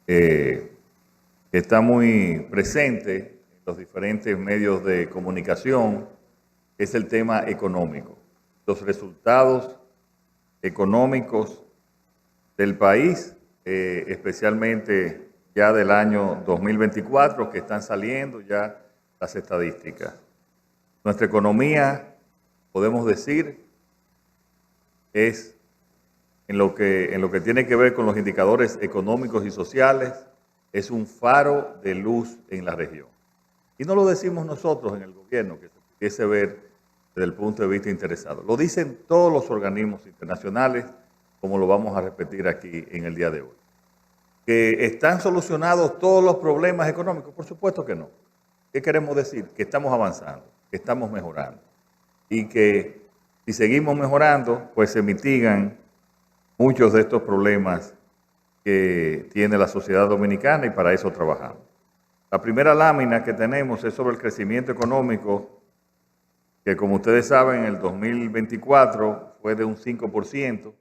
que está muy presente en los diferentes medios de comunicación, es el tema económico. Los resultados económicos del país, especialmente ya del año 2024, que están saliendo ya las estadísticas. Nuestra economía, podemos decir, es en lo que tiene que ver con los indicadores económicos y sociales, es un faro de luz en la región. Y no lo decimos nosotros en el gobierno, que se pudiese ver desde el punto de vista interesado. Lo dicen todos los organismos internacionales, como lo vamos a repetir aquí en el día de hoy. ¿Que están solucionados todos los problemas económicos? Por supuesto que no. ¿Qué queremos decir? Que estamos avanzando, que estamos mejorando. Y que si seguimos mejorando, pues se mitigan muchos de estos problemas que tiene la sociedad dominicana y para eso trabajamos. La primera lámina que tenemos es sobre el crecimiento económico, que como ustedes saben, en el 2024 fue de un 5%,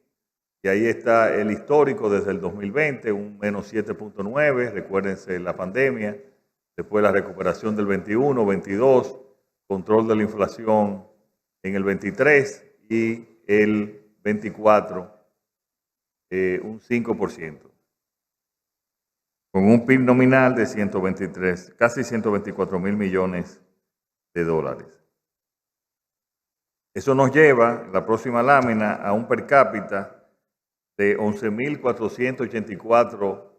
y ahí está el histórico desde el 2020, un menos 7.9, recuérdense la pandemia, después la recuperación del 21, 22, control de la inflación en el 23 y el 24, un 5%, con un PIB nominal de 123, casi 124 mil millones de dólares. Eso nos lleva, la próxima lámina, a un per cápita de 11.484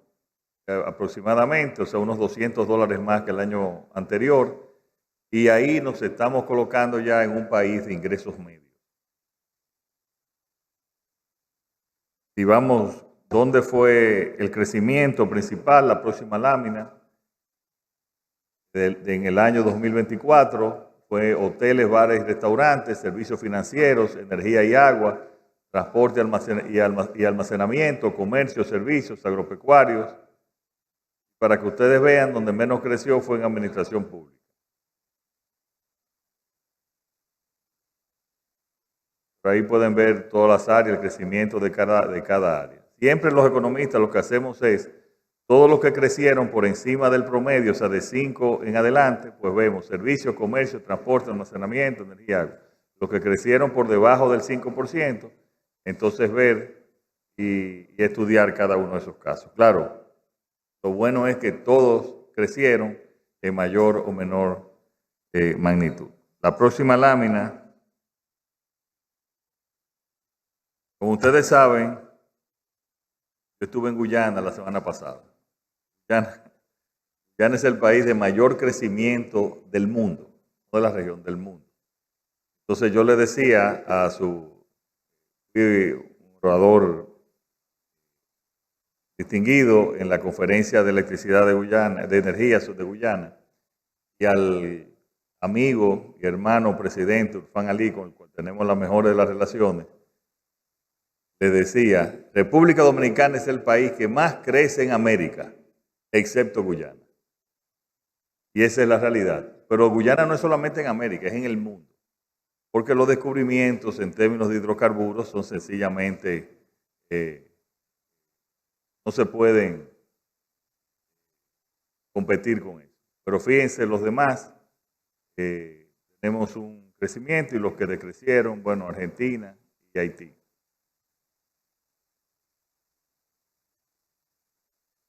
aproximadamente, o sea, unos $200 más que el año anterior, y ahí nos estamos colocando ya en un país de ingresos medios. Si vamos, ¿dónde fue el crecimiento principal? La próxima lámina, en el año 2024, fue hoteles, bares y restaurantes, servicios financieros, energía y agua, transporte y almacenamiento, comercio, servicios, agropecuarios. Para que ustedes vean, donde menos creció fue en administración pública. Por ahí pueden ver todas las áreas, el crecimiento de cada área. Siempre los economistas lo que hacemos es, todos los que crecieron por encima del promedio, o sea, de 5 en adelante, pues vemos servicios, comercio, transporte, almacenamiento, energía, agua. Los que crecieron por debajo del 5%, entonces ver y estudiar cada uno de esos casos. Claro, lo bueno es que todos crecieron en mayor o menor magnitud. La próxima lámina, como ustedes saben, yo estuve en Guyana la semana pasada. Guyana es el país de mayor crecimiento del mundo, no de la región, del mundo. Entonces yo le decía a su orador distinguido en la conferencia de electricidad de Guyana, de energía de Guyana, y al amigo y hermano presidente Urfán Ali, con el cual tenemos las mejores de las relaciones, le decía, República Dominicana es el país que más crece en América, excepto Guyana. Y esa es la realidad. Pero Guyana no es solamente en América, es en el mundo. Porque los descubrimientos en términos de hidrocarburos son sencillamente, no se pueden competir con eso. Pero fíjense, los demás, tenemos un crecimiento y los que decrecieron, bueno, Argentina y Haití.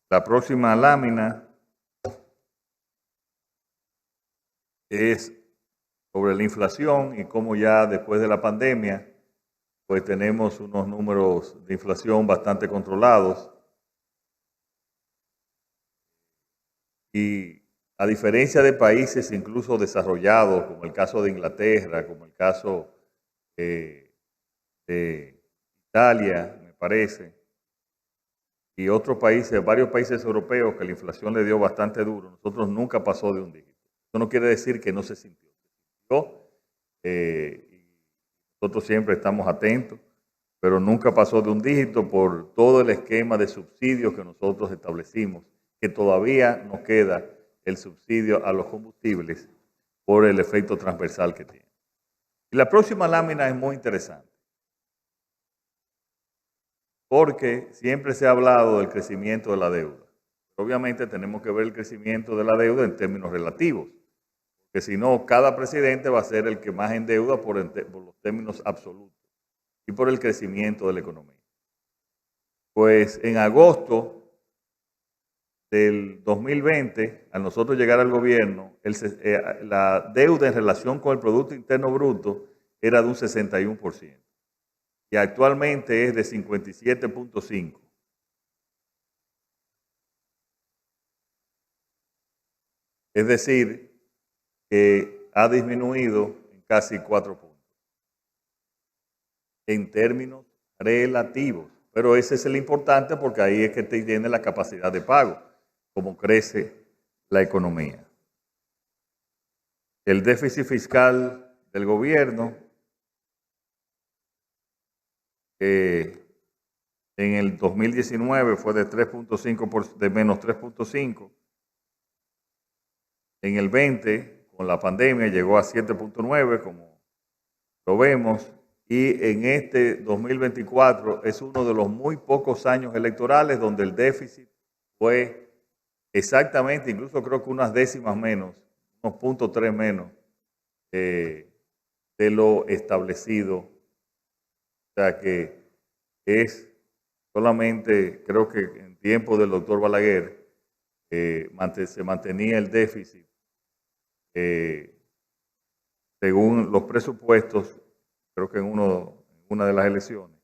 La próxima lámina es sobre la inflación y cómo ya después de la pandemia, pues tenemos unos números de inflación bastante controlados. Y a diferencia de países incluso desarrollados, como el caso de Inglaterra, como el caso de Italia, me parece, y otros países, varios países europeos que la inflación le dio bastante duro, nosotros nunca pasó de un dígito. Eso no quiere decir que no se sintió. Y nosotros siempre estamos atentos, pero nunca pasó de un dígito por todo el esquema de subsidios que nosotros establecimos, que todavía nos queda el subsidio a los combustibles por el efecto transversal que tiene. Y la próxima lámina es muy interesante, porque siempre se ha hablado del crecimiento de la deuda. Obviamente tenemos que ver el crecimiento de la deuda en términos relativos, porque si no, cada presidente va a ser el que más endeuda por los términos absolutos y por el crecimiento de la economía. Pues en agosto del 2020, al nosotros llegar al gobierno, la deuda en relación con el Producto Interno Bruto era de un 61% y actualmente es de 57.5%. Es decir, que ha disminuido en casi 4 puntos en términos relativos. Pero ese es el importante porque ahí es que tiene la capacidad de pago, como crece la economía. El déficit fiscal del gobierno en el 2019 fue de 3.5 de menos 3.5. En el 20, con la pandemia, llegó a 7.9, como lo vemos. Y en este 2024 es uno de los muy pocos años electorales donde el déficit fue exactamente, incluso creo que unas décimas menos, unos 0.3 menos de lo establecido. O sea que es solamente, creo que en tiempo del doctor Balaguer se mantenía el déficit según los presupuestos, creo que en una de las elecciones,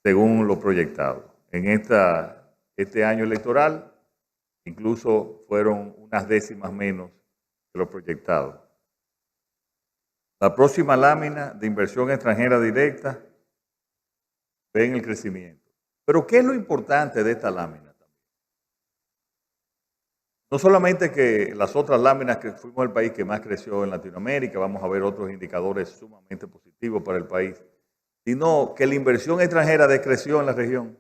según lo proyectado. En este año electoral, incluso fueron unas décimas menos que lo proyectado. La próxima lámina de inversión extranjera directa ven el crecimiento. Pero ¿qué es lo importante de esta lámina? No solamente que las otras láminas, que fuimos el país que más creció en Latinoamérica, vamos a ver otros indicadores sumamente positivos para el país, sino que la inversión extranjera decreció en la región.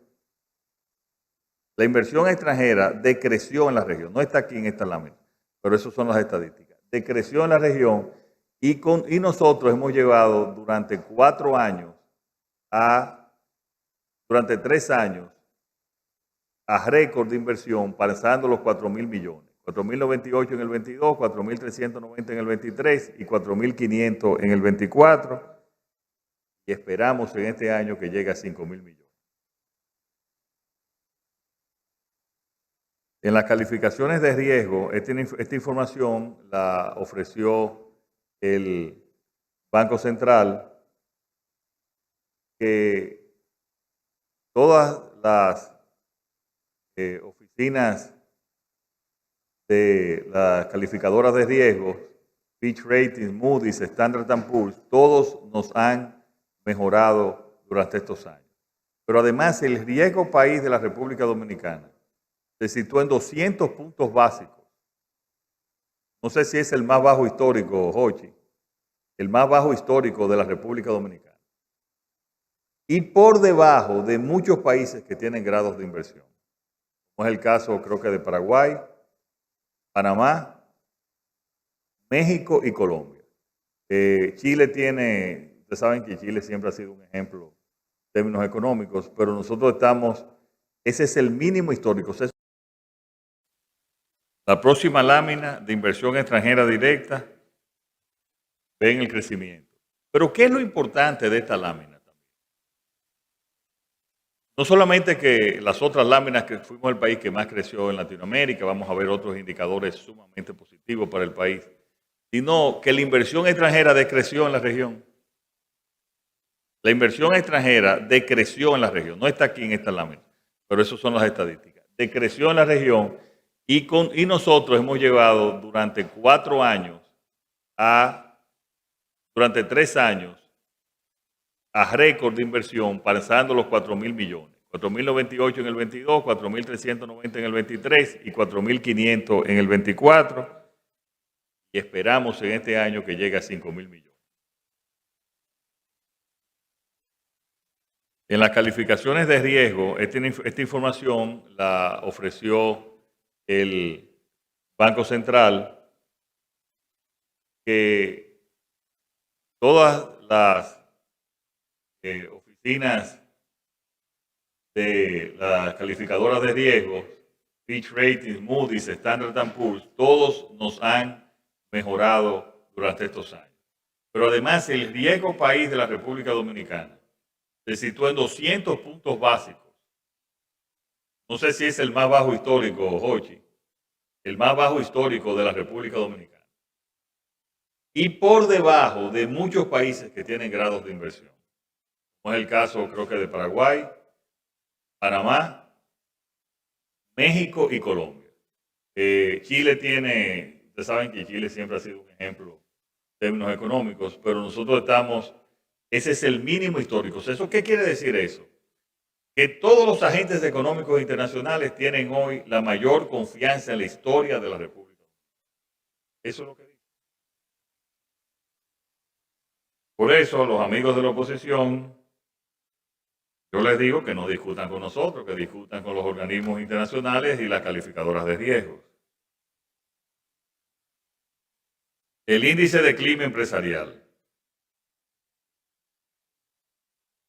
La inversión extranjera decreció en la región, no está aquí en esta lámina, pero esas son las estadísticas. Decreció en la región y nosotros hemos llevado durante 4 años durante 3 años, a récord de inversión, pasando los 4.000 millones. 4.098 en el 22, 4.390 en el 23 y 4.500 en el 24. Y esperamos en este año que llegue a 5.000 millones. En las calificaciones de riesgo, esta información la ofreció el Banco Central, que todas las oficinas de las calificadoras de riesgo, Fitch Ratings, Moody's, Standard & Poor's, todos nos han mejorado durante estos años. Pero además el riesgo país de la República Dominicana se sitúa en 200 puntos básicos. No sé si es el más bajo histórico, Jochi, el más bajo histórico de la República Dominicana. Y por debajo de muchos países que tienen grados de inversión. Como es el caso, creo que de Paraguay, Panamá, México y Colombia. Chile tiene, ustedes saben que Chile siempre ha sido un ejemplo en términos económicos, pero nosotros estamos, ese es el mínimo histórico. La próxima lámina de inversión extranjera directa ven el crecimiento. Pero ¿qué es lo importante de esta lámina? No solamente que las otras láminas, que fuimos el país que más creció en Latinoamérica, vamos a ver otros indicadores sumamente positivos para el país, sino que la inversión extranjera decreció en la región. La inversión extranjera decreció en la región, no está aquí en esta lámina, pero esas son las estadísticas. Decreció en la región y nosotros hemos llevado durante 4 años durante 3 años, a récord de inversión, pasando los 4.000 millones. 4.098 en el 22, 4.390 en el 23 y 4.500 en el 24. Y esperamos en este año que llegue a 5.000 millones. En las calificaciones de riesgo, esta información la ofreció el Banco Central, que todas las oficinas de las calificadoras de riesgo, Fitch Ratings, Moody's, Standard & Poor's, todos nos han mejorado durante estos años. Pero además el riesgo país de la República Dominicana se sitúa en 200 puntos básicos. No sé si es el más bajo histórico, Jochi, el más bajo histórico de la República Dominicana. Y por debajo de muchos países que tienen grados de inversión. Como es el caso, creo que de Paraguay, Panamá, México y Colombia. Chile tiene, ustedes saben que Chile siempre ha sido un ejemplo en términos económicos, pero nosotros estamos, ese es el mínimo histórico. ¿Eso qué quiere decir eso? Que todos los agentes económicos internacionales tienen hoy la mayor confianza en la historia de la República. Eso es lo que dice. Por eso, los amigos de la oposición, yo les digo que no discutan con nosotros, que discutan con los organismos internacionales y las calificadoras de riesgos. El índice de clima empresarial.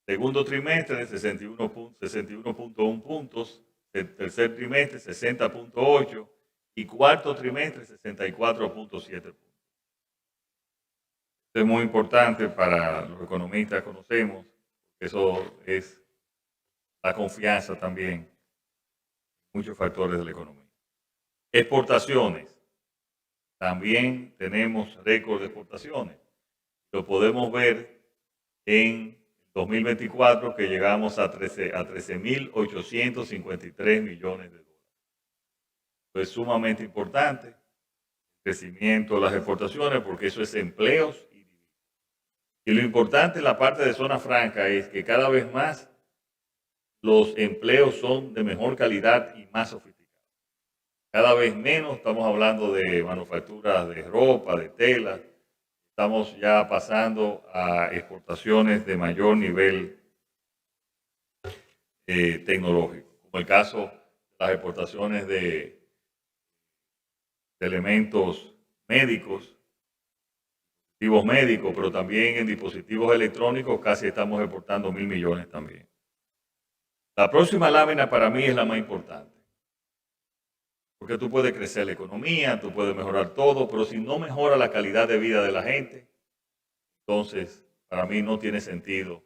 Segundo trimestre de 61.1 puntos, el tercer trimestre 60.8 y cuarto trimestre 64.7 puntos. Esto es muy importante para los economistas, conocemos, eso es la confianza también, muchos factores de la economía. Exportaciones. También tenemos récord de exportaciones. Lo podemos ver en 2024, que llegamos a 13.853 millones de dólares. Esto es sumamente importante, el crecimiento de las exportaciones, porque eso es empleos y divisas. Y lo importante en la parte de zona franca es que cada vez más los empleos son de mejor calidad y más sofisticados. Cada vez menos estamos hablando de manufacturas de ropa, de tela. Estamos ya pasando a exportaciones de mayor nivel tecnológico, como el caso de las exportaciones de elementos médicos, dispositivos médicos, pero también en dispositivos electrónicos casi estamos exportando 1.000 millones también. La próxima lámina para mí es la más importante, porque tú puedes crecer la economía, tú puedes mejorar todo, pero si no mejora la calidad de vida de la gente, entonces para mí no tiene sentido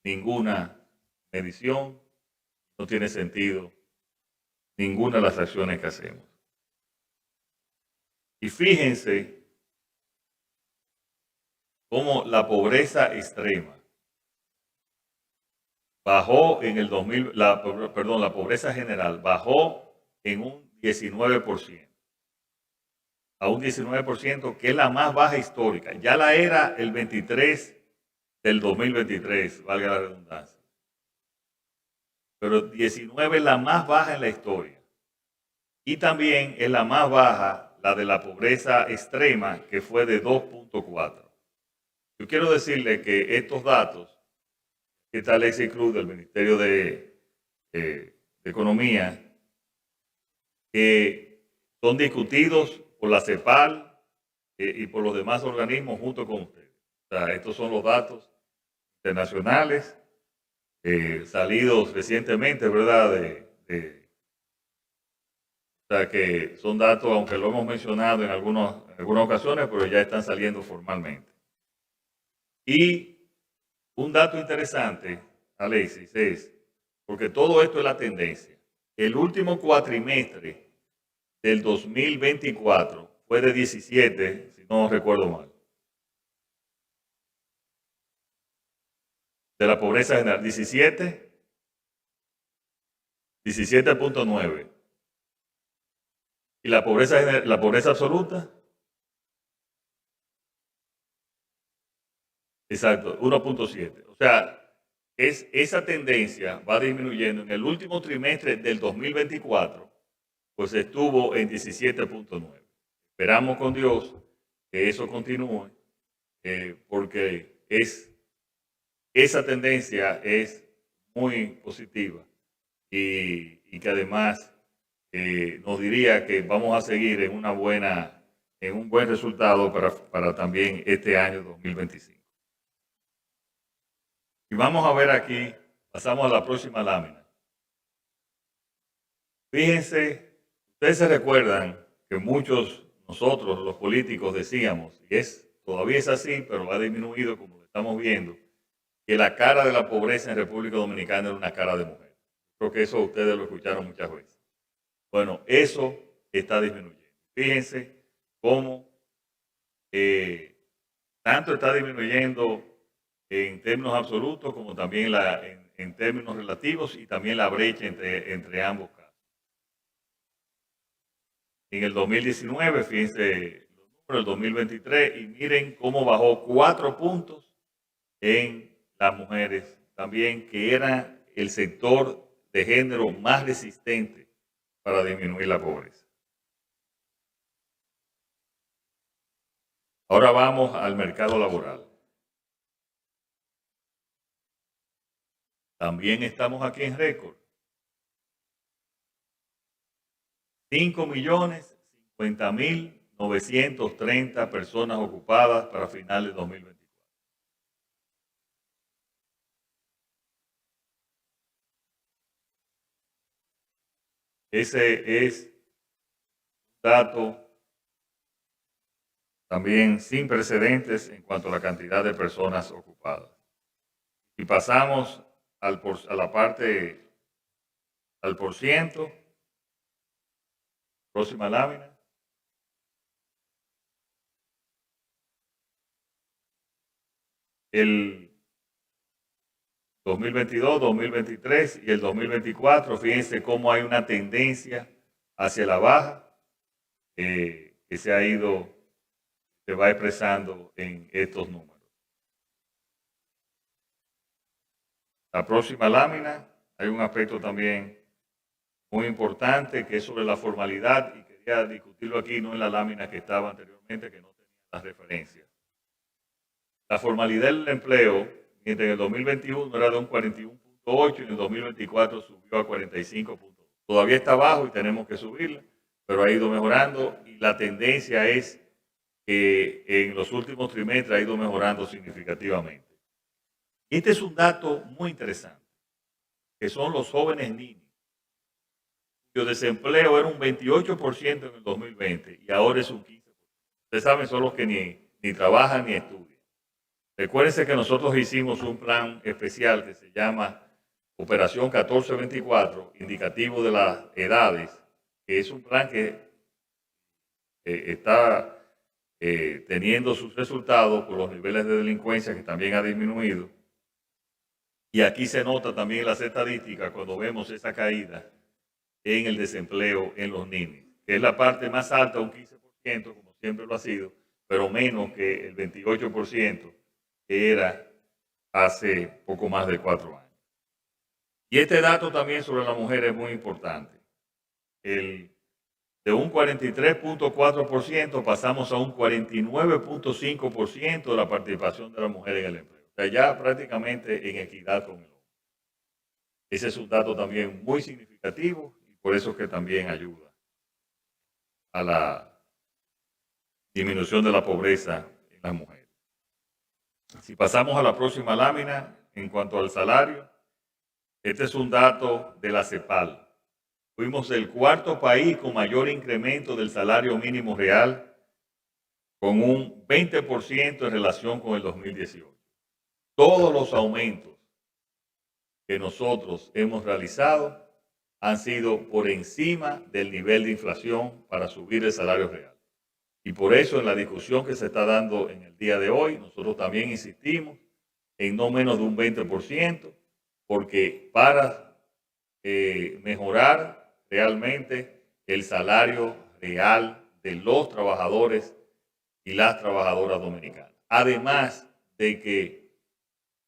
ninguna medición, no tiene sentido ninguna de las acciones que hacemos. Y fíjense cómo la pobreza extrema bajó en el 2000, la pobreza general bajó en un 19%, a un 19%, que es la más baja histórica. Ya la era el 23 del 2023, valga la redundancia. Pero 19 es la más baja en la historia. Y también es la más baja la de la pobreza extrema, que fue de 2.4. Yo quiero decirle que estos datos, que está Alexis Cruz del Ministerio de Economía, que son discutidos por la CEPAL y por los demás organismos junto con ustedes. O sea, estos son los datos internacionales salidos recientemente, ¿verdad? O sea, que son datos, aunque lo hemos mencionado en algunas ocasiones, pero ya están saliendo formalmente. Y un dato interesante, Alexis, es, porque todo esto es la tendencia. El último cuatrimestre del 2024 fue de 17, si no recuerdo mal. De la pobreza general, 17.9. Y la pobreza absoluta, exacto, 1.7. O sea, esa tendencia va disminuyendo. En el último trimestre del 2024, pues estuvo en 17.9. Esperamos con Dios que eso continúe, porque esa tendencia es muy positiva y que además nos diría que vamos a seguir en un buen resultado para también este año 2025. Y vamos a ver aquí Pasamos a la próxima lámina. Fíjense, ustedes se recuerdan que muchos nosotros, los políticos, decíamos, y todavía es así, pero ha disminuido como lo estamos viendo, que la cara de la pobreza en República Dominicana era una cara de mujer. Creo que eso ustedes lo escucharon muchas veces. Bueno, eso está disminuyendo. Fíjense cómo tanto está disminuyendo en términos absolutos como también en términos relativos y también la brecha entre ambos casos. En el 2019, fíjense los números del 2023 y miren cómo bajó 4 puntos en las mujeres también, que era el sector de género más resistente para disminuir la pobreza. Ahora vamos al mercado laboral. También estamos aquí en récord. 5.050.930 personas ocupadas para finales de 2024. Ese es un dato también sin precedentes en cuanto a la cantidad de personas ocupadas. Y pasamos al por ciento. Próxima lámina. El 2022, 2023 y el 2024, fíjense cómo hay una tendencia hacia la baja que se va expresando en estos números. La próxima lámina, hay un aspecto también muy importante que es sobre la formalidad y quería discutirlo aquí, no en la lámina que estaba anteriormente, que no tenía las referencias. La formalidad del empleo, mientras en el 2021 era de un 41.8 y en el 2024 subió a 45.2. Todavía está bajo y tenemos que subirla, pero ha ido mejorando y la tendencia es que en los últimos trimestres ha ido mejorando significativamente. Este es un dato muy interesante, que son los jóvenes niños, cuyo desempleo era un 28% en el 2020 y ahora es un 15%. Ustedes saben, son los que ni trabajan ni estudian. Recuérdense que nosotros hicimos un plan especial que se llama Operación 1424, indicativo de las edades, que es un plan que está teniendo sus resultados por los niveles de delincuencia que también ha disminuido. Y aquí se nota también las estadísticas cuando vemos esa caída en el desempleo en los niños, que es la parte más alta, un 15%, como siempre lo ha sido, pero menos que el 28% que era hace poco más de 4 años. Y este dato también sobre la mujer es muy importante. De un 43.4% pasamos a un 49.5% de la participación de la mujer en el empleo. O sea, ya prácticamente en equidad con el hombre. Ese es un dato también muy significativo y por eso es que también ayuda a la disminución de la pobreza en las mujeres. Si pasamos a la próxima lámina, en cuanto al salario, este es un dato de la CEPAL. Fuimos el cuarto país con mayor incremento del salario mínimo real, con un 20% en relación con el 2018. Todos los aumentos que nosotros hemos realizado han sido por encima del nivel de inflación para subir el salario real. Y por eso en la discusión que se está dando en el día de hoy, nosotros también insistimos en no menos de un 20%, porque para mejorar realmente el salario real de los trabajadores y las trabajadoras dominicanas. Además de que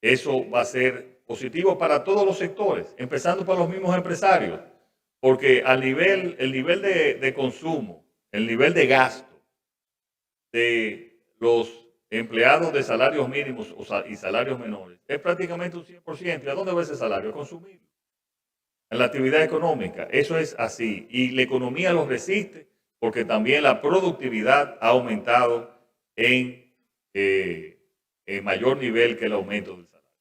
eso va a ser positivo para todos los sectores, empezando por los mismos empresarios, porque el nivel de consumo, el nivel de gasto de los empleados de salarios mínimos y salarios menores es prácticamente un 100%. ¿Y a dónde va ese salario? A consumir. En la actividad económica, eso es así. Y la economía lo resiste porque también la productividad ha aumentado en mayor nivel que el aumento del salario.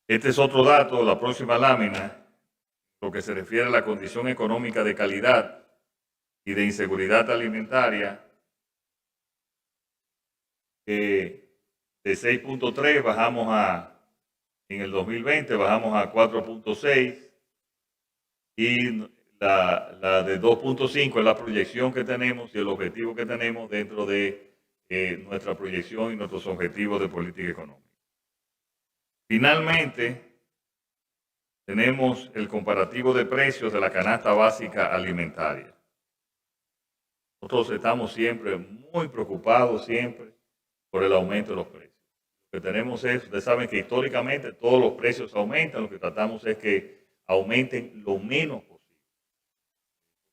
Este es otro dato, la próxima lámina, lo que se refiere a la condición económica de calidad y de inseguridad alimentaria, de 6.3 bajamos en el 2020 bajamos a 4.6 y la de 2.5 es la proyección que tenemos y el objetivo que tenemos dentro de nuestra proyección y nuestros objetivos de política económica. Finalmente, tenemos el comparativo de precios de la canasta básica alimentaria. Nosotros estamos siempre muy preocupados por el aumento de los precios. Lo que tenemos es, ustedes saben que históricamente todos los precios aumentan, lo que tratamos es que aumenten lo menos posible.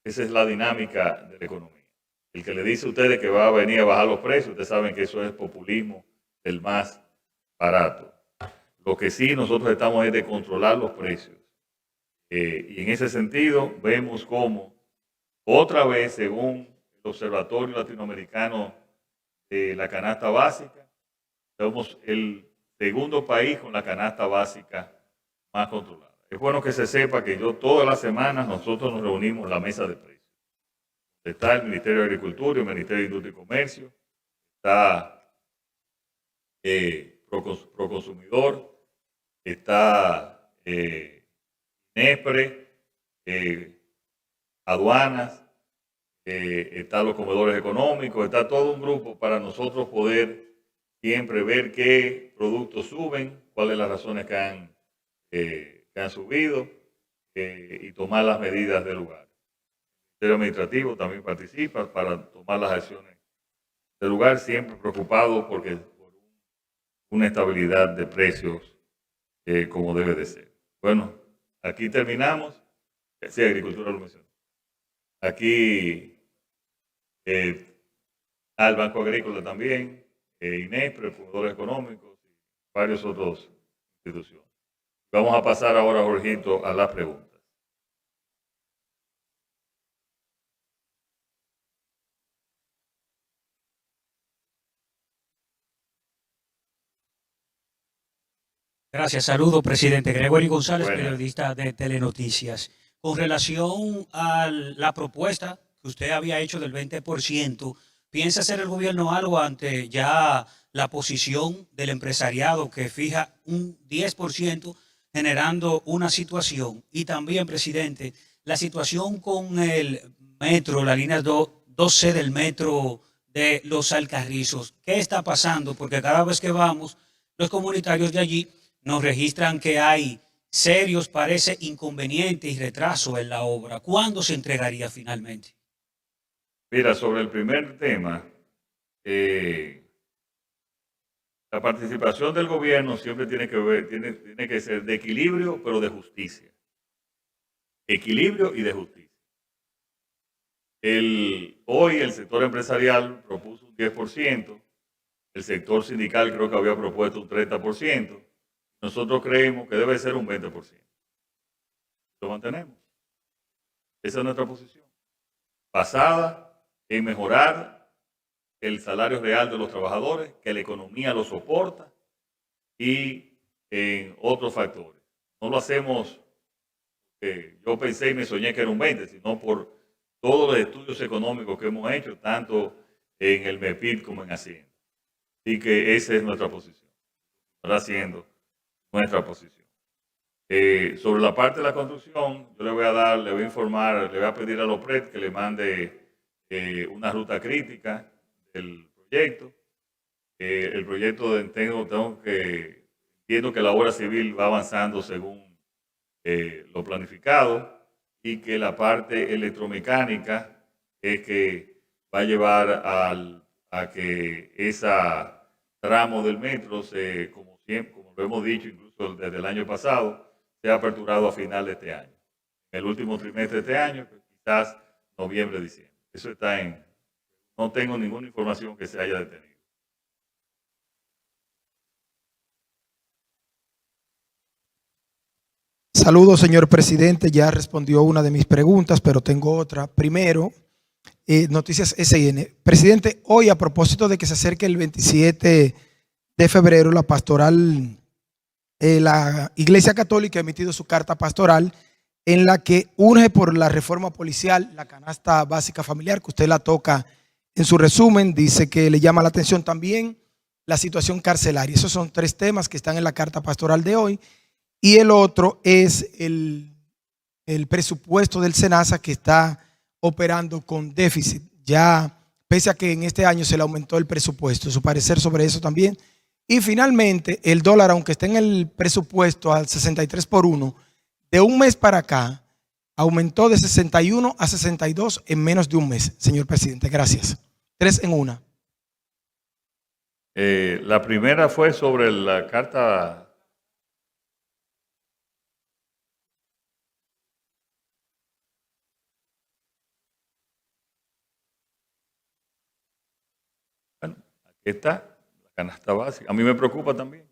Esa es la dinámica de la economía. El que le dice a ustedes que va a venir a bajar los precios, ustedes saben que eso es populismo del más barato. Lo que sí nosotros estamos es de controlar los precios. Y en ese sentido vemos cómo otra vez, según el Observatorio Latinoamericano de la Canasta Básica, somos el segundo país con la canasta básica más controlada. Es bueno que se sepa que todas las semanas nosotros nos reunimos en la mesa de precios. Está el Ministerio de Agricultura, el Ministerio de Industria y Comercio, está Proconsumidor, está INESPRE, aduanas, están los comedores económicos, está todo un grupo para nosotros poder siempre ver qué productos suben, cuáles las razones que han subido y tomar las medidas del lugar. El Ministerio Administrativo también participa para tomar las acciones del lugar, siempre preocupado por una estabilidad de precios como debe de ser. Bueno, aquí terminamos. Sí, agricultura lo mencionó. Aquí al Banco Agrícola también, INESPRE, Proveedores Económicos y varios otros instituciones. Vamos a pasar ahora, Jorgito, a las preguntas. Gracias. Saludo, presidente. Gregory González, periodista de Telenoticias. Con relación a la propuesta que usted había hecho del 20%, ¿piensa hacer el gobierno algo ante ya la posición del empresariado que fija un 10%, generando una situación? Y también, presidente, la situación con el metro, la línea 2C del metro de Los Alcarrizos. ¿Qué está pasando? Porque cada vez que vamos, los comunitarios de allí nos registran que hay serios, parece, inconvenientes y retraso en la obra. ¿Cuándo se entregaría finalmente? Mira, sobre el primer tema, la participación del gobierno siempre tiene que ser de equilibrio, pero de justicia. Equilibrio y de justicia. Hoy el sector empresarial propuso un 10%, el sector sindical creo que había propuesto un 30%. Nosotros creemos que debe ser un 20%. Lo mantenemos. Esa es nuestra posición. Basada en mejorar el salario real de los trabajadores, que la economía lo soporta y en otros factores. No lo hacemos, yo pensé y me soñé que era un 20%, sino por todos los estudios económicos que hemos hecho, tanto en el MEPID como en Hacienda. Así que esa es nuestra posición. Estará siendo nuestra posición. Sobre la parte de la construcción, yo le voy a informar, le voy a pedir a Lopret que le mande una ruta crítica del proyecto. El proyecto entiendo que la obra civil va avanzando según lo planificado y que la parte electromecánica es que va a llevar a que esa tramo del metro como siempre, como lo hemos dicho incluso desde el año pasado, sea aperturado a final de este año. En el último trimestre de este año, quizás noviembre, diciembre. Eso está no tengo ninguna información que se haya detenido. Saludos, señor presidente. Ya respondió una de mis preguntas, pero tengo otra. Primero, Noticias SN. Presidente, hoy a propósito de que se acerque el 27 de febrero la pastoral la Iglesia Católica ha emitido su carta pastoral en la que urge por la reforma policial, la canasta básica familiar, que usted la toca en su resumen, dice que le llama la atención también la situación carcelaria. Esos son 3 temas que están en la carta pastoral de hoy. Y el otro es el presupuesto del SENASA, que está operando con déficit, ya pese a que en este año se le aumentó el presupuesto. Su parecer sobre eso también. Y finalmente, el dólar, aunque esté en el presupuesto al 63 por 1, de un mes para acá, aumentó de 61 a 62 en menos de un mes, señor presidente. Gracias. 3 en 1. La primera fue sobre la carta. Bueno, aquí está, la canasta básica. A mí me preocupa también.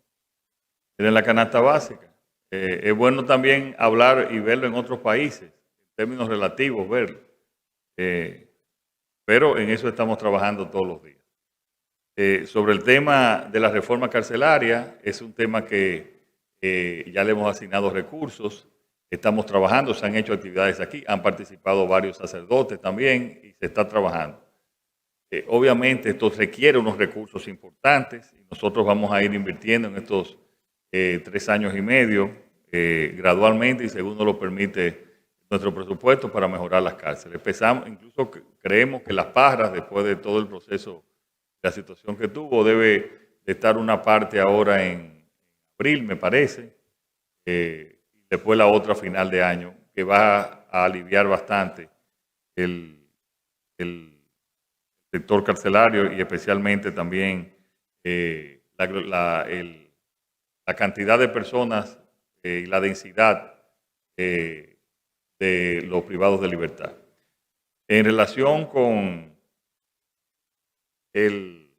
Tienen la canasta básica. Es bueno también hablar y verlo en otros países, en términos relativos, verlo. Pero en eso estamos trabajando todos los días. Sobre el tema de la reforma carcelaria, es un tema que ya le hemos asignado recursos, estamos trabajando, se han hecho actividades aquí, han participado varios sacerdotes también y se está trabajando. Obviamente esto requiere unos recursos importantes y nosotros vamos a ir invirtiendo en estos 3 años y medio gradualmente y según nos lo permite nuestro presupuesto para mejorar las cárceles. Empezamos, incluso creemos que Las Parras, después de todo el proceso, la situación que tuvo, debe de estar una parte ahora en abril, me parece, y después la otra a final de año, que va a aliviar bastante el sector carcelario y especialmente también la cantidad de personas y la densidad de los privados de libertad. En relación con de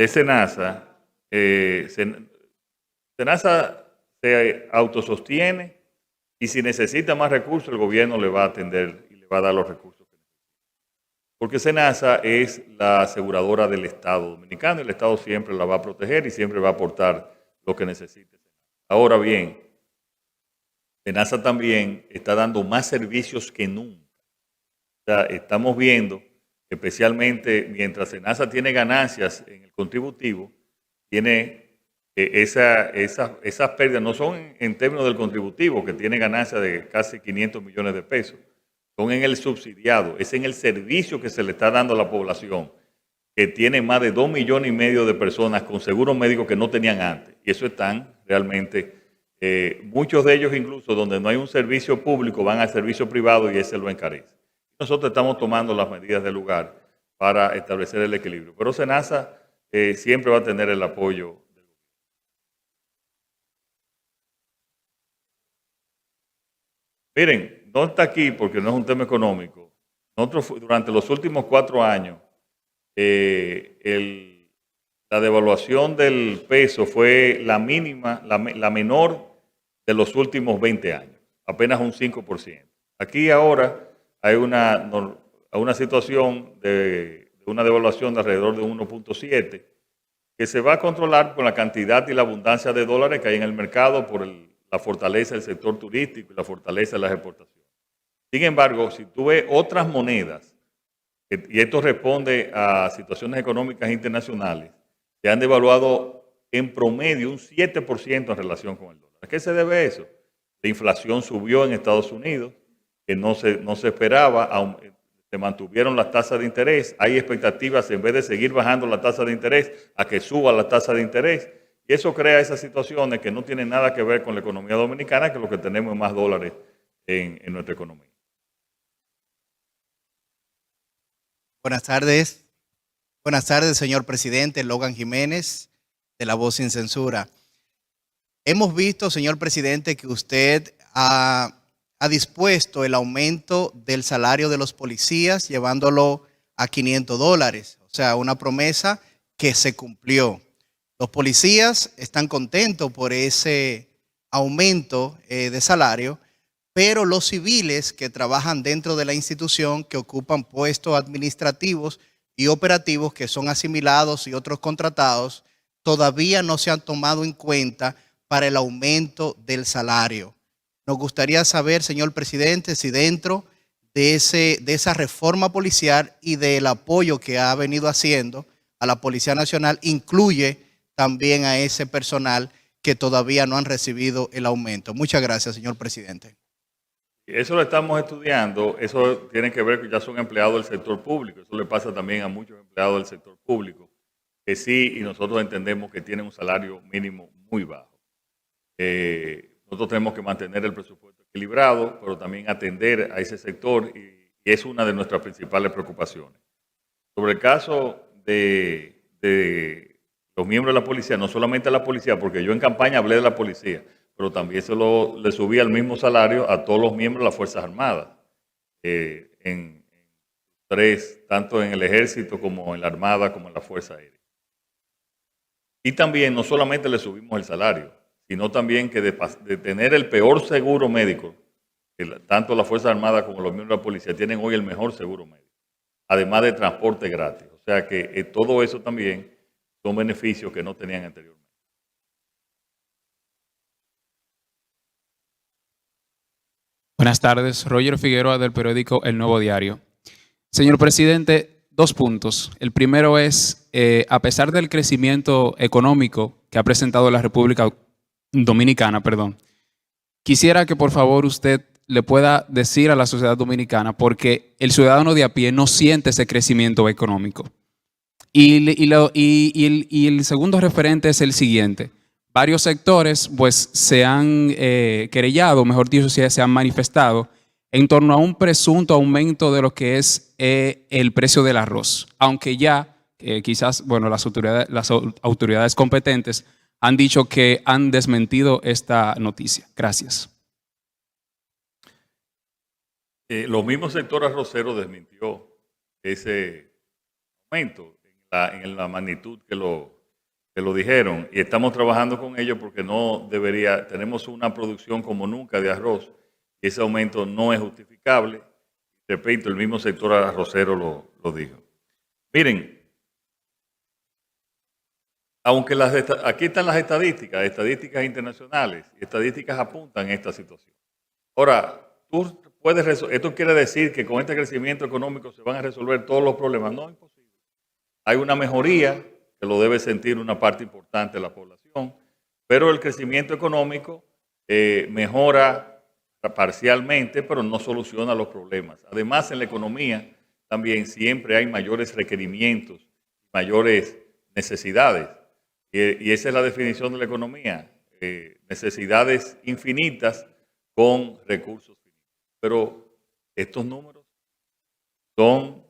SENASA, SENASA se autosostiene y si necesita más recursos el gobierno le va a atender y le va a dar los recursos que necesita. Porque SENASA es la aseguradora del Estado dominicano y el Estado siempre la va a proteger y siempre va a aportar lo que necesite. Ahora bien, SENASA también está dando más servicios que nunca. O sea, estamos viendo, especialmente mientras SENASA tiene ganancias en el contributivo, tiene esas pérdidas, no son en términos del contributivo, que tiene ganancias de casi 500 millones de pesos, son en el subsidiado, es en el servicio que se le está dando a la población, que tiene más de 2,5 millones de personas con seguro médico que no tenían antes. Y eso están realmente, muchos de ellos incluso donde no hay un servicio público van al servicio privado y ese lo encarece. Nosotros estamos tomando las medidas del lugar para establecer el equilibrio. Pero SENASA siempre va a tener el apoyo del gobierno. Miren, no está aquí porque no es un tema económico. Nosotros durante los últimos 4 años, la devaluación del peso fue la mínima, la menor de los últimos 20 años, apenas un 5%. Aquí ahora hay una situación de una devaluación de alrededor de 1.7, que se va a controlar por la cantidad y la abundancia de dólares que hay en el mercado, por la fortaleza del sector turístico y la fortaleza de las exportaciones. Sin embargo, si tú ves otras monedas, y esto responde a situaciones económicas internacionales, se han devaluado en promedio un 7% en relación con el dólar. ¿A qué se debe eso? La inflación subió en Estados Unidos, que no se esperaba, se mantuvieron las tasas de interés, hay expectativas en vez de seguir bajando la tasa de interés, a que suba la tasa de interés, y eso crea esas situaciones que no tienen nada que ver con la economía dominicana, que lo que tenemos es más dólares en nuestra economía. Buenas tardes, señor presidente. Logan Jiménez, de La Voz Sin Censura. Hemos visto, señor presidente, que usted ha dispuesto el aumento del salario de los policías, llevándolo a $500. O sea, una promesa que se cumplió. Los policías están contentos por ese aumento de salario, pero los civiles que trabajan dentro de la institución, que ocupan puestos administrativos y operativos que son asimilados y otros contratados, todavía no se han tomado en cuenta para el aumento del salario. Nos gustaría saber, señor presidente, si dentro de esa reforma policial y del apoyo que ha venido haciendo a la Policía Nacional incluye también a ese personal que todavía no han recibido el aumento. Muchas gracias, señor presidente. Eso lo estamos estudiando, eso tiene que ver que ya son empleados del sector público, eso le pasa también a muchos empleados del sector público, que sí, y nosotros entendemos que tienen un salario mínimo muy bajo. Nosotros tenemos que mantener el presupuesto equilibrado, pero también atender a ese sector y es una de nuestras principales preocupaciones. Sobre el caso de los miembros de la policía, no solamente a la policía, porque yo en campaña hablé de la policía, pero también le subía el mismo salario a todos los miembros de las Fuerzas Armadas, tanto en el Ejército como en la Armada como en la Fuerza Aérea. Y también no solamente le subimos el salario, sino también que de tener el peor seguro médico, tanto la Fuerza Armada como los miembros de la policía tienen hoy el mejor seguro médico, además de transporte gratis. O sea que todo eso también son beneficios que no tenían anteriormente. Buenas tardes, Roger Figueroa del periódico El Nuevo Diario. Señor presidente, 2 puntos. El primero es, a pesar del crecimiento económico que ha presentado la República Dominicana, quisiera que por favor usted le pueda decir a la sociedad dominicana, porque el ciudadano de a pie no siente ese crecimiento económico. Y el segundo referente es el siguiente. Varios sectores pues se han querellado, mejor dicho, se han manifestado en torno a un presunto aumento de lo que es el precio del arroz. Aunque ya quizás, bueno, las autoridades competentes han dicho que han desmentido esta noticia. Gracias. Los mismos sectores arroceros desmintió ese aumento en la magnitud que lo dijeron, y estamos trabajando con ellos porque tenemos una producción como nunca de arroz y ese aumento no es justificable. Repito, el mismo sector arrocero lo dijo. Miren, aunque aquí están las estadísticas internacionales, y estadísticas apuntan a esta situación. Ahora, esto quiere decir que con este crecimiento económico se van a resolver todos los problemas. No, es imposible. Hay una mejoría que lo debe sentir una parte importante de la población, pero el crecimiento económico mejora parcialmente, pero no soluciona los problemas. Además, en la economía también siempre hay mayores requerimientos, mayores necesidades, y esa es la definición de la economía, necesidades infinitas con recursos finitos. Pero estos números son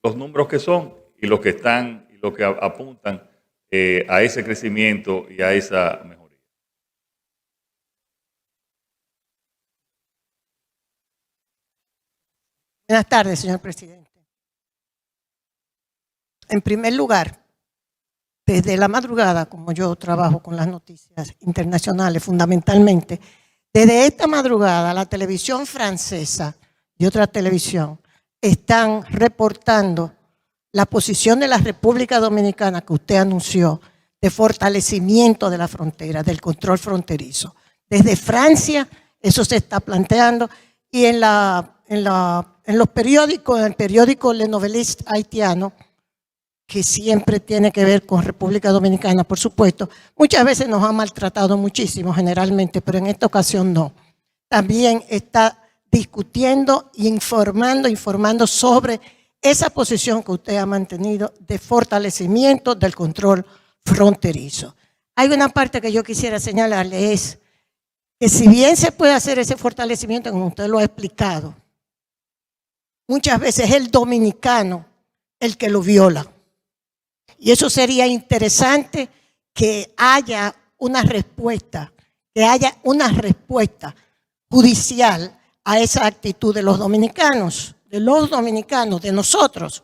los números que son y los que están y los que apuntan a ese crecimiento y a esa mejoría. Buenas tardes, señor presidente. En primer lugar, desde la madrugada, como yo trabajo con las noticias internacionales fundamentalmente, desde esta madrugada la televisión francesa y otra televisión están reportando la posición de la República Dominicana que usted anunció de fortalecimiento de la frontera, del control fronterizo. Desde Francia eso se está planteando y en los periódicos, en el periódico Le Noveliste haitiano, que siempre tiene que ver con República Dominicana, por supuesto, muchas veces nos ha maltratado muchísimo generalmente, pero en esta ocasión no. También está discutiendo e informando sobre esa posición que usted ha mantenido de fortalecimiento del control fronterizo. Hay una parte que yo quisiera señalarle, es que si bien se puede hacer ese fortalecimiento, como usted lo ha explicado, muchas veces es el dominicano el que lo viola. Y eso sería interesante que haya una respuesta judicial a esa actitud de los dominicanos, de nosotros,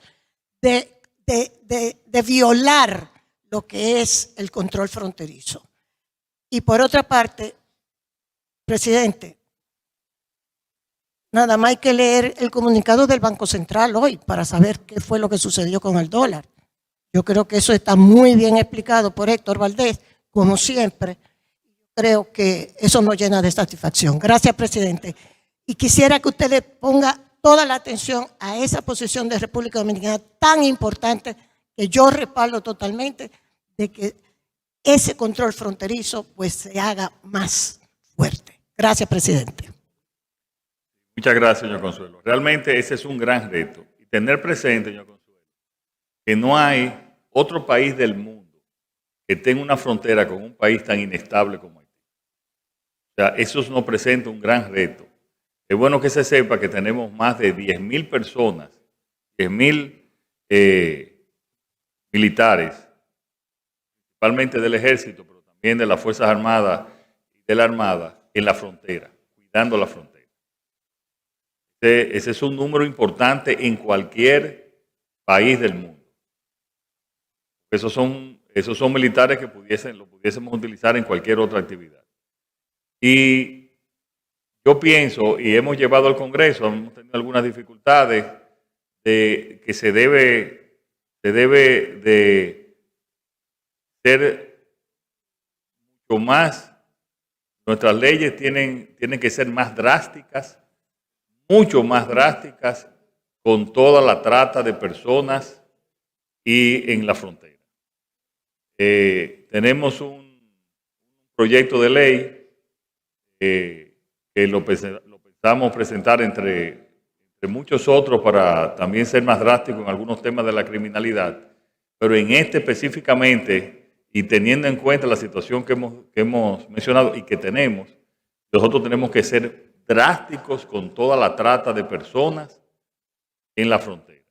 de violar lo que es el control fronterizo. Y por otra parte, presidente, nada más hay que leer el comunicado del Banco Central hoy para saber qué fue lo que sucedió con el dólar. Yo creo que eso está muy bien explicado por Héctor Valdés, como siempre. Creo que eso nos llena de satisfacción. Gracias, presidente. Y quisiera que usted le ponga toda la atención a esa posición de República Dominicana tan importante que yo respaldo totalmente, de que ese control fronterizo pues se haga más fuerte. Gracias, presidente. Muchas gracias, señor Consuelo. Realmente ese es un gran reto. Y tener presente, señor Consuelo, que no hay otro país del mundo que tenga una frontera con un país tan inestable como Haití. O sea, eso nos presenta un gran reto. Es bueno que se sepa que tenemos más de 10.000 personas, 10.000 militares, principalmente del ejército, pero también de las Fuerzas Armadas y de la Armada, en la frontera, cuidando la frontera. Ese es un número importante en cualquier país del mundo. Esos son militares que lo pudiésemos utilizar en cualquier otra actividad. Y yo pienso, y hemos llevado al Congreso, hemos tenido algunas dificultades, de que se debe de ser mucho más, nuestras leyes tienen que ser más drásticas, mucho más drásticas con toda la trata de personas y en la frontera. Tenemos un proyecto de ley que lo pensamos presentar entre muchos otros para también ser más drástico en algunos temas de la criminalidad, pero en este específicamente y teniendo en cuenta la situación que hemos mencionado y que tenemos, nosotros tenemos que ser drásticos con toda la trata de personas en la frontera.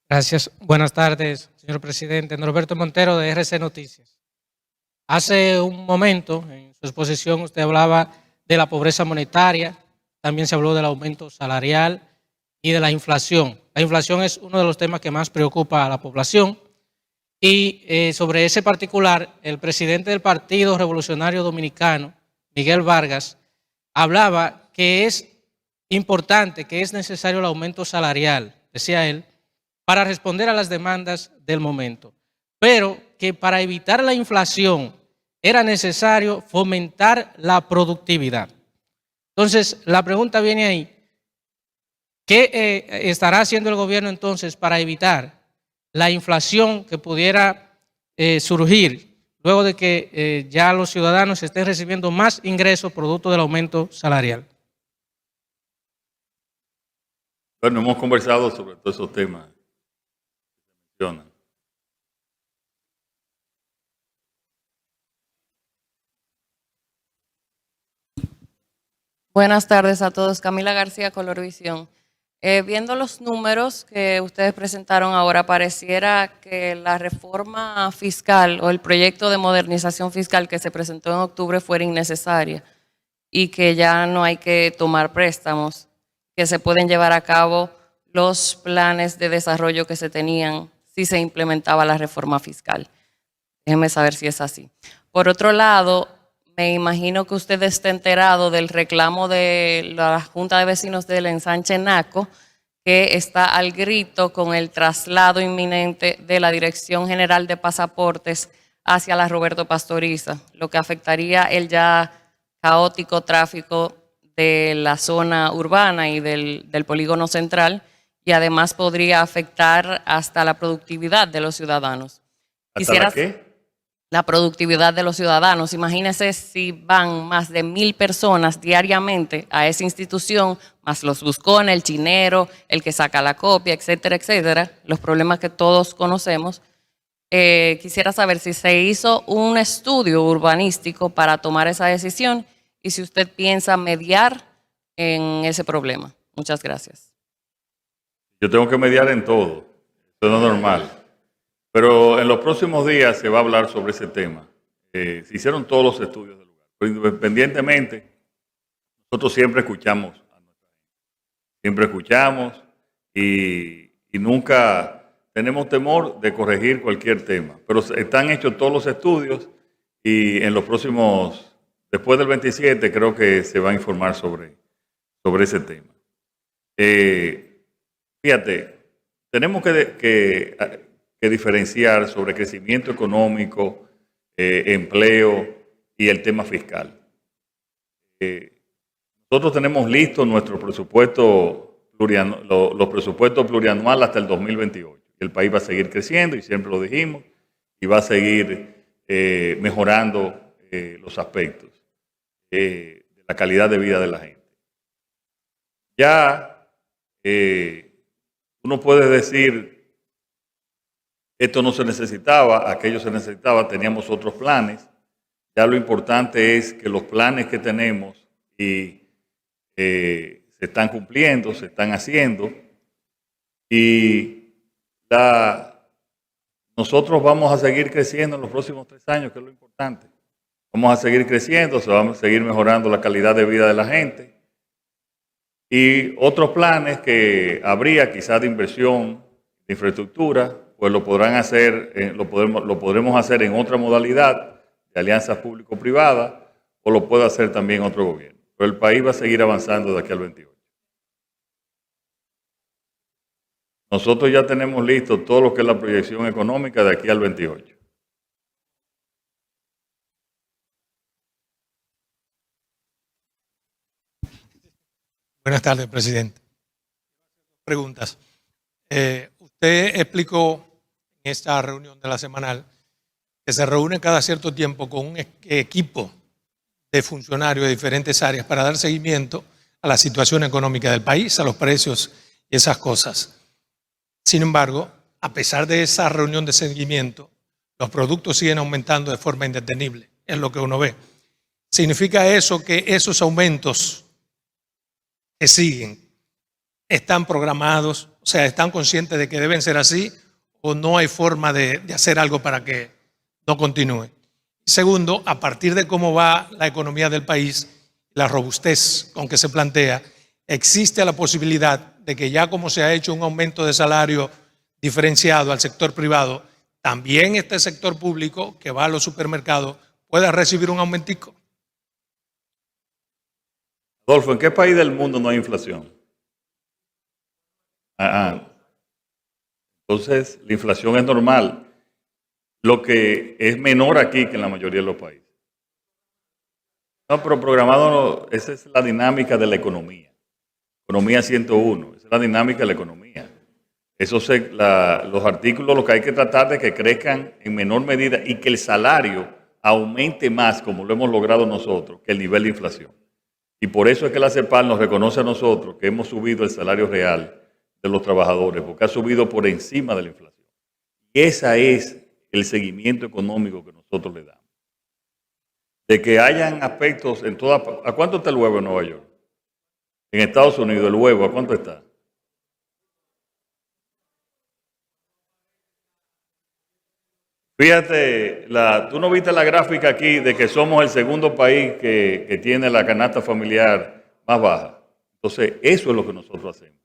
Gracias. Buenas tardes, señor presidente. Norberto Montero, de RC Noticias. Hace un momento, en su exposición, usted hablaba de la pobreza monetaria, también se habló del aumento salarial y de la inflación. La inflación es uno de los temas que más preocupa a la población. Y sobre ese particular, el presidente del Partido Revolucionario Dominicano, Miguel Vargas, hablaba que es importante, que es necesario el aumento salarial, decía él, para responder a las demandas del momento, pero que para evitar la inflación era necesario fomentar la productividad. Entonces, la pregunta viene ahí, ¿qué estará haciendo el gobierno entonces para evitar la inflación que pudiera surgir luego de que ya los ciudadanos estén recibiendo más ingresos producto del aumento salarial? Bueno, hemos conversado sobre todos esos temas. Buenas tardes a todos. Camila García, Colorvisión. Viendo los números que ustedes presentaron ahora, pareciera que la reforma fiscal o el proyecto de modernización fiscal que se presentó en octubre fuera innecesaria y que ya no hay que tomar préstamos, que se pueden llevar a cabo los planes de desarrollo que se tenían si se implementaba la reforma fiscal. Déjenme saber si es así. Por otro lado, me imagino que usted está enterado del reclamo de la Junta de Vecinos del Ensanche Naco, que está al grito con el traslado inminente de la Dirección General de Pasaportes hacia la Roberto Pastoriza, lo que afectaría el ya caótico tráfico de la zona urbana y del polígono central, y además podría afectar hasta la productividad de los ciudadanos. ¿Hasta qué? La productividad de los ciudadanos. Imagínense si van más de 1,000 personas diariamente a esa institución, más los buscones, el chinero, el que saca la copia, etcétera, etcétera, los problemas que todos conocemos. Quisiera saber si se hizo un estudio urbanístico para tomar esa decisión y si usted piensa mediar en ese problema. Muchas gracias. Yo tengo que mediar en todo, eso no es normal. Pero en los próximos días se va a hablar sobre ese tema. Se hicieron todos los estudios del lugar. Pero independientemente, nosotros siempre escuchamos a nuestra gente. Siempre escuchamos y nunca tenemos temor de corregir cualquier tema. Pero están hechos todos los estudios y en los próximos, después del 27, creo que se va a informar sobre sobre ese tema. Fíjate, tenemos que diferenciar sobre crecimiento económico, empleo y el tema fiscal. Nosotros tenemos listo nuestro presupuesto los presupuestos plurianuales hasta el 2028. El país va a seguir creciendo, y siempre lo dijimos, y va a seguir mejorando los aspectos de la calidad de vida de la gente. Ya uno puede decir, esto no se necesitaba, aquello se necesitaba, teníamos otros planes. Ya lo importante es que los planes que tenemos se están cumpliendo, se están haciendo, y nosotros vamos a seguir creciendo en los próximos 3 años, que es lo importante. Vamos a seguir creciendo, se va a seguir mejorando la calidad de vida de la gente. Y otros planes que habría, quizás de inversión, de infraestructura, pues lo podremos hacer en otra modalidad de alianzas público-privadas, o lo puede hacer también otro gobierno. Pero el país va a seguir avanzando de aquí al 28. Nosotros ya tenemos listo todo lo que es la proyección económica de aquí al 28. Buenas tardes, presidente. Preguntas. Usted explicó en esta reunión de la semanal que se reúne cada cierto tiempo con un equipo de funcionarios de diferentes áreas para dar seguimiento a la situación económica del país, a los precios y esas cosas. Sin embargo, a pesar de esa reunión de seguimiento, los productos siguen aumentando de forma indetenible, es lo que uno ve. ¿Significa eso que esos aumentos que siguen están programados, o sea, están conscientes de que deben ser así, o no hay forma de hacer algo para que no continúe? Segundo, a partir de cómo va la economía del país, la robustez con que se plantea, existe la posibilidad de que ya como se ha hecho un aumento de salario diferenciado al sector privado, también este sector público que va a los supermercados pueda recibir un aumentico. Adolfo, ¿en qué país del mundo no hay inflación? Entonces, la inflación es normal. Lo que es menor aquí que en la mayoría de los países. No, pero programado no, esa es la dinámica de la economía. Economía 101, esa es la dinámica de la economía. Los artículos, lo que hay que tratar de que crezcan en menor medida y que el salario aumente más, como lo hemos logrado nosotros, que el nivel de inflación. Y por eso es que la CEPAL nos reconoce a nosotros que hemos subido el salario real de los trabajadores, porque ha subido por encima de la inflación. Y ese es el seguimiento económico que nosotros le damos. De que hayan aspectos en toda... ¿A cuánto está el huevo en Nueva York? En Estados Unidos, el huevo, ¿a cuánto está? Fíjate, tú no viste la gráfica aquí de que somos el segundo país que tiene la canasta familiar más baja. Entonces, eso es lo que nosotros hacemos.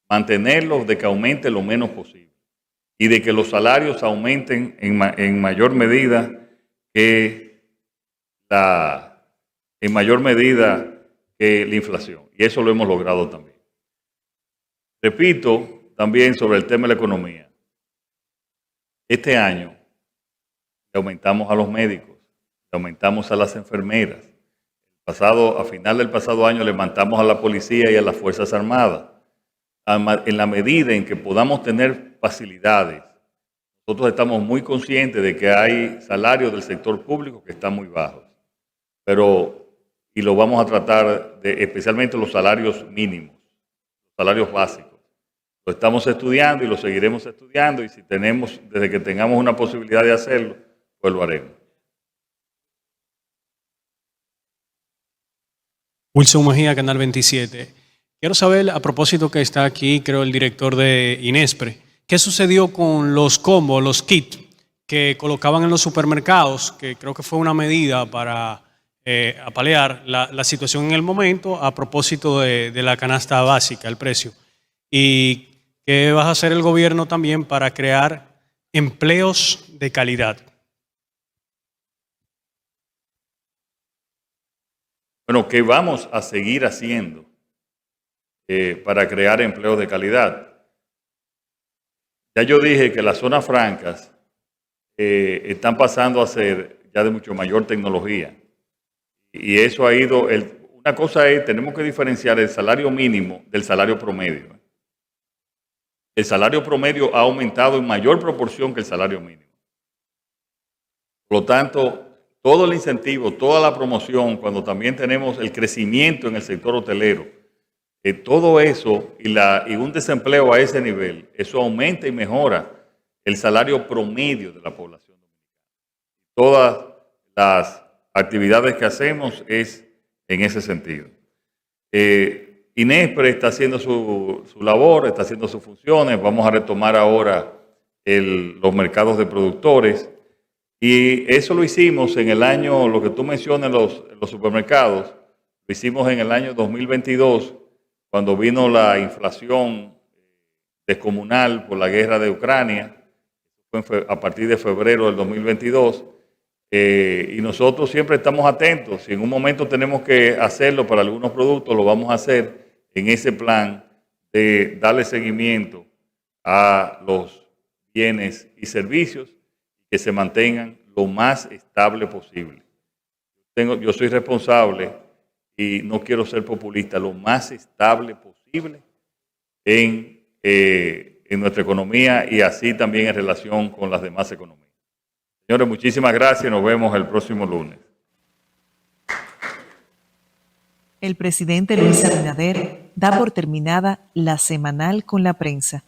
Mantenerlos de que aumente lo menos posible y de que los salarios aumenten en mayor medida que la inflación. Y eso lo hemos logrado también. Repito también sobre el tema de la economía. Este año le aumentamos a los médicos, le aumentamos a las enfermeras. A final del pasado año le aumentamos a la policía y a las Fuerzas Armadas. En la medida en que podamos tener facilidades, nosotros estamos muy conscientes de que hay salarios del sector público que están muy bajos. Y lo vamos a tratar especialmente los salarios mínimos, los salarios básicos. Lo estamos estudiando y lo seguiremos estudiando, y desde que tengamos una posibilidad de hacerlo, pues lo haremos. Wilson Mejía, Canal 27. Quiero saber, a propósito que está aquí, creo, el director de Inespre, ¿qué sucedió con los combos, los kits que colocaban en los supermercados? Que creo que fue una medida para apalear la situación en el momento a propósito de la canasta básica, el precio. ¿Y qué va a hacer el gobierno también para crear empleos de calidad? Bueno, ¿qué vamos a seguir haciendo? para crear empleos de calidad. Ya yo dije que las zonas francas están pasando a ser ya de mucho mayor tecnología. Y eso ha ido, una cosa es, tenemos que diferenciar el salario mínimo del salario promedio. El salario promedio ha aumentado en mayor proporción que el salario mínimo. Por lo tanto, todo el incentivo, toda la promoción, cuando también tenemos el crecimiento en el sector hotelero, todo eso y un desempleo a ese nivel, eso aumenta y mejora el salario promedio de la población dominicana. Todas las actividades que hacemos es en ese sentido. INESPRE está haciendo su labor, está haciendo sus funciones. Vamos a retomar ahora los mercados de productores. Y eso lo hicimos en el año, lo que tú mencionas, los supermercados, lo hicimos en el año 2022, cuando vino la inflación descomunal por la guerra de Ucrania, fue a partir de febrero del 2022. Y nosotros siempre estamos atentos. Si en un momento tenemos que hacerlo para algunos productos, lo vamos a hacer en ese plan de darle seguimiento a los bienes y servicios que se mantengan lo más estable posible. Yo soy responsable y no quiero ser populista, lo más estable posible en nuestra economía y así también en relación con las demás economías. Señores, muchísimas gracias y nos vemos el próximo lunes. El presidente Luis Abinader da por terminada la semanal con la prensa.